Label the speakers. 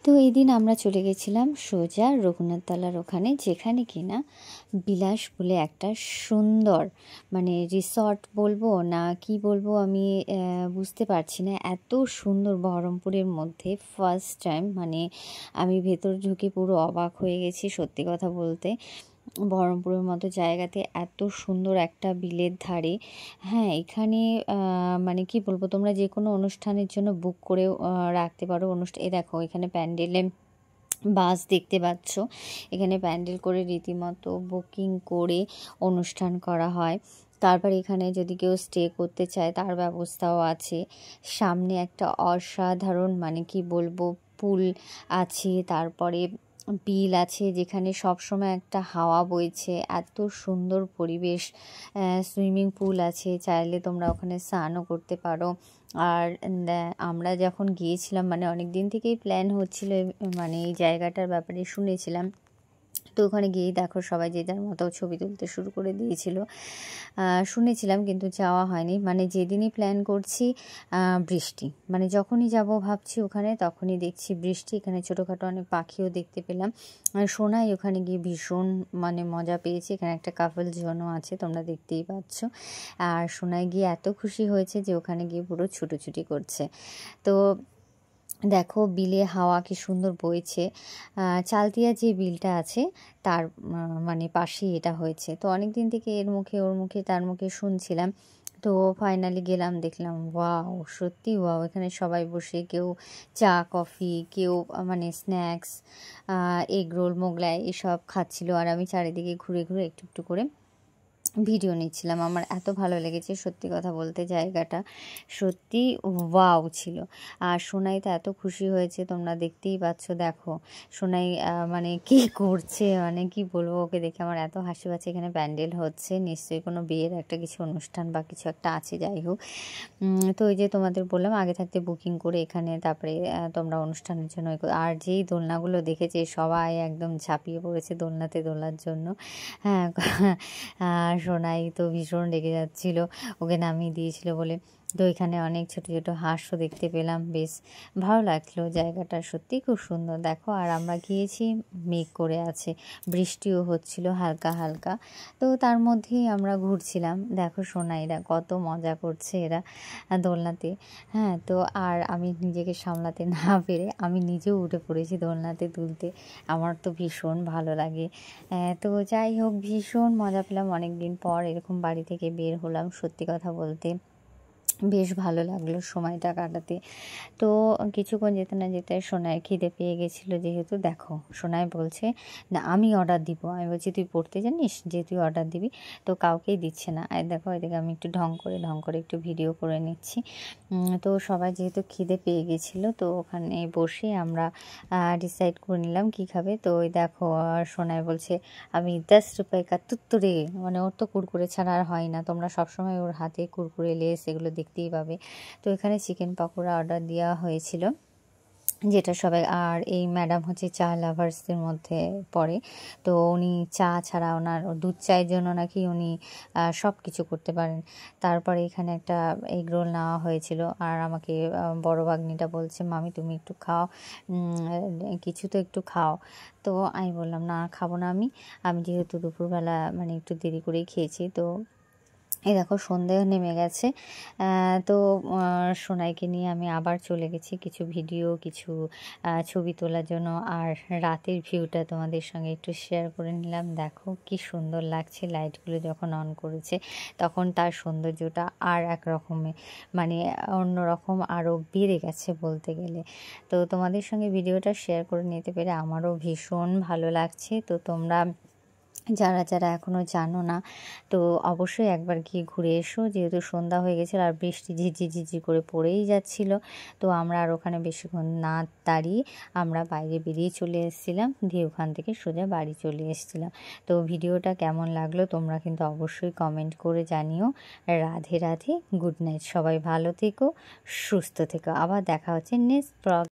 Speaker 1: তো এই দিন আমরা চলে গেছিলাম সোজা রঘুনাথতলার ওখানে, যেখানে কিনা বিলাস বলে একটা সুন্দর মানে রিসর্ট বলবো না কি বলবো আমি বুঝতে পারছি না। এত সুন্দর বহরমপুরের মধ্যে ফার্স্ট টাইম, মানে আমি ভেতর ঢুকে পুরো অবাক হয়ে গেছি সত্যি কথা বলতে। বহরমপুরের মতো জায়গাতে এত সুন্দর একটা বিলের ধারে, হ্যাঁ এখানে মানে কি বলবো, তোমরা যে কোনো অনুষ্ঠানের জন্য বুক করেও রাখতে পারো অনুষ্ঠান। এই দেখো এখানে প্যান্ডেলে বাস দেখতে পাচ্ছ, এখানে প্যান্ডেল করে রীতিমতো বুকিং করে অনুষ্ঠান করা হয়। তারপর এখানে যদি কেউ স্টে করতে চায় তার ব্যবস্থাও আছে। সামনে একটা অসাধারণ মানে কি বলবো পুল আছে, তারপরে বিল আছে যেখানে সবসময় একটা হাওয়া বইছে, এত সুন্দর পরিবেশ। সুইমিং পুল আছে, চাইলে তোমরা ওখানে স্নানও করতে পারো। আর আমরা যখন গিয়েছিলাম মানে অনেক দিন থেকেই প্ল্যান হচ্ছিল, মানে এই জায়গাটার ব্যাপারে শুনেছিলাম। তো ওখানে গিয়েই দেখো সবাই যে যার মতো ছবি তুলতে শুরু করে দিয়েছিল। শুনেছিলাম কিন্তু যাওয়া হয়নি, মানে যেদিনই প্ল্যান করছি বৃষ্টি, মানে যখনই যাব ভাবছি ওখানে তখনই দেখছি বৃষ্টি। এখানে ছোটোখাটো অনেক পাখিও দেখতে পেলাম। আর সোনাই ওখানে গিয়ে ভীষণ মানে মজা পেয়েছে। এখানে একটা কাপল জোনও আছে, তোমরা দেখতেই পাচ্ছ। আর সোনাই গিয়ে এত খুশি হয়েছে যে ওখানে গিয়ে পুরো ছুটোছুটি করছে। তো দেখো বিলে হাওয়া কি সুন্দর বইছে। চালতিয়া যে বিলটা আছে তার মানে পাশেই এটা হয়েছে। তো অনেক দিন থেকে এর মুখে ওর মুখে তার মুখে শুনছিলাম। তো ফাইনালি গেলাম, দেখলাম ওয়াও, সত্যি ওয়াও। এখানে সবাই বসে কেউ চা কফি, কেউ মানে স্ন্যাক্স, এগ রোল, মোগলাই এসব খাচ্ছিল। আর আমি চারিদিকে ঘুরে ঘুরে একটু একটু করে ভিডিও নিচ্ছিলাম। আমার এত ভালো লেগেছে সত্যি কথা বলতে, জায়গাটা সত্যি ওয়াও ছিল। আর সোনাই তো এত খুশি হয়েছে, তোমরা দেখতেই পাচ্ছ। দেখো সোনাই মানে কি করছে, মানে কি বলবো, ওকে দেখে আমার এত হাসি পাচ্ছে। এখানে প্যান্ডেল হচ্ছে, নিশ্চয়ই কোনো বিয়ের একটা কিছু অনুষ্ঠান বা কিছু একটা আছে, যাই হোক। তো ওই যে তোমাদের বললাম আগে থাকতে বুকিং করে এখানে, তারপরে তোমরা অনুষ্ঠানের জন্য। আর যেই দোলনাগুলো দেখেছে সবাই একদম ঝাঁপিয়ে পড়েছে দোলনাতে দোলার জন্য। হ্যাঁ আর সোনাই তো ভীষণ রেগে যাচ্ছিল, ওকে নামিয়ে দিয়েছিল বলে। তো এখানে অনেক ছোট ছোট হাঁসও দেখতে পেলাম, বেশ ভালো লাগলো জায়গাটা, সত্যি খুব সুন্দর। দেখো আর আমরা গিয়েছি মেঘ করে আছে, বৃষ্টিও হচ্ছিল হালকা হালকা। তো তার মধ্যেই আমরা ঘুরছিলাম। দেখো সোনাইরা কত মজা করছে এরা দোলনাতে। হ্যাঁ তো আর আমি নিজেকে সামলাতে না পেরে আমি নিজেও উঠে পড়েছি দোলনাতে দুলতে। আমার তো ভীষণ ভালো লাগে। তো যাই হোক, ভীষণ মজা পেলাম, অনেক দিন পর এরকম বাড়ি থেকে বের হলাম, সত্যি কথা বলতে বেশ ভালো লাগলো সময়টা কাটাতে। তো কিছুক্ষণ যেতে না যেতে সোনায় খিদে পেয়ে গেছিলো, যেহেতু দেখো সোনায় বলছে না আমি অর্ডার দিব। আমি বলছি তুই পড়তে জানিস যে তুই অর্ডার দিবি? তো কাউকেই দিচ্ছে না। আর দেখো এদিকে আমি একটু ঢং করে একটু ভিডিও করে নিচ্ছি। তো সবাই যেহেতু খিদে পেয়ে গেছিলো, তো ওখানে বসে আমরা ডিসাইড করে নিলাম কী খাবে। তো ওই দেখো সোনায় বলছে আমি 10 রুপয়ে কা তুত্তুরে, মানে ওর তো কুরকুরে ছাড়া আর হয় না। তোমরা সবসময় ওর হাতে কুরকুরে লেস এগুলো দেখতেই পাবে। তো এখানে চিকেন পকোড়া অর্ডার দেওয়া হয়েছিল, যেটা সবাই। আর এই ম্যাডাম হচ্ছে চা লাভার্সদের মধ্যে পড়ে। তো উনি চা ছাড়া ওনার দুধ চায়ের জন্য নাকি উনি সব কিছু করতে পারেন। তারপরে এখানে একটা এগ রোল নেওয়া হয়েছিল। আর আমাকে বড় ভাগ্নিটা বলছে মামি তুমি একটু খাও, কিছু তো একটু খাও। তো আমি বললাম না খাবো না আমি যেহেতু দুপুরবেলা মানে একটু দেরি করেই খেয়েছি। তো এই দেখো সন্দেহ নেমে গেছে। তো সোনাইকে নিয়ে আমি আবার চলে গেছি কিছু ভিডিও, কিছু ছবি তোলার জন্য। আর রাতের ভিউটা তোমাদের সঙ্গে একটু শেয়ার করে নিলাম। দেখো কি সুন্দর লাগছে, লাইটগুলো যখন অন করেছে তখন তার সৌন্দর্যটা আর এক রকমের, মানে অন্যরকম আরও বেড়ে গেছে বলতে গেলে। তো তোমাদের সঙ্গে ভিডিওটা শেয়ার করে নিতে পেরে আমারও ভীষণ ভালো লাগছে। তো তোমরা যারা যারা এখনও জানো না, তো অবশ্যই একবার গিয়ে ঘুরে এসো, যেহেতু সন্ধ্যা হয়ে গেছিলো আর বৃষ্টি ঝিঝি করে পড়েই যাচ্ছিলো। তো আমরা আর ওখানে বেশিক্ষণ না দাঁড়িয়ে আমরা বাইরে বেরিয়ে চলে এসেছিলাম, দিয়ে ওখান থেকে সোজা বাড়ি চলে এসেছিলাম। তো ভিডিওটা কেমন লাগলো তোমরা কিন্তু অবশ্যই কমেন্ট করে জানিও। রাধে রাধে, গুড নাইট, সবাই ভালো থেকো, সুস্থ থেকো। আবার দেখা হচ্ছে নেক্সট ব্লগ।